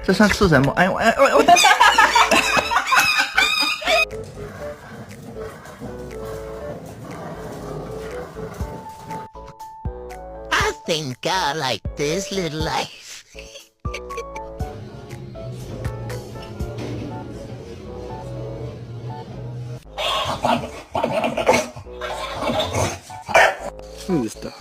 这算吃什么？哎呦哎呦哎呦！ I think I like this little life. Who's the?